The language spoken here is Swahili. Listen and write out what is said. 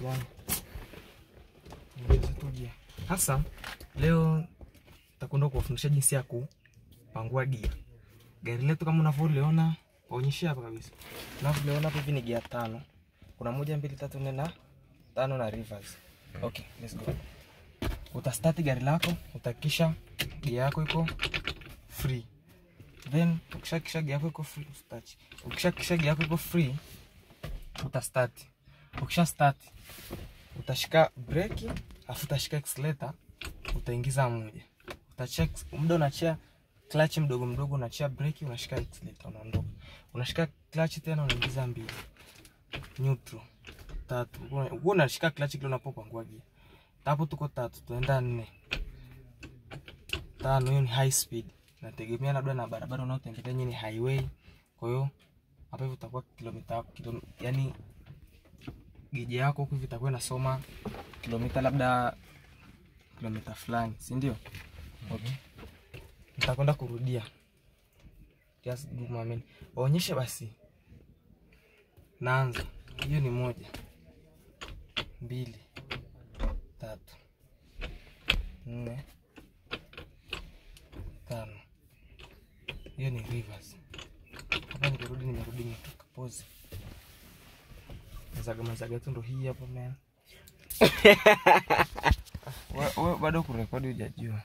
umeona. Niweze tujia. Hasa leo nitakwenda kuwafundisha jinsi ya kupangua gia. Gari letu kama unavyoona, waonyesha hapa kabisa. Unavyoona hapa hivi ni gia 5. Kuna 1 2 3 4 na 5 na reverse. Okay, let's go. Utastart gari lako, utahakisha gia yako iko free. Then ukishakisha gia yako iko free, start. Ukishakisha gia yako iko free, utastart. Ukisha start, utashika brake, afu utashika accelerator, utaingiza moja. Utacheck muda, unachia clutch mdogo mdogo, unachia brake, unashika accelerator, unaondoka. Unashika clutch tena, unaingiza 2. Neutral 3. Wewe unashika clutch kile unapopangua gia. Hapo tuko 3, tuenda 4. 5 hiyo ni high speed. Nategemea labda na barabara unaotembea ni highway. Kwa hiyo hapa hivi utakuwa kilomita yani geji yako huko itakuwa inasoma kilomita labda kilomita fulani, si ndio? Okay. Nitakwenda kurudia. Just do moment. Waonyeshe basi. Naanza. Hiyo ni 1 2 3 4 5. Hiyo ni reverse. Hapa nimerudi nimetoka pause. Mazaga tu ndo hii hapa man. Wewe bado kurekodi hujajua.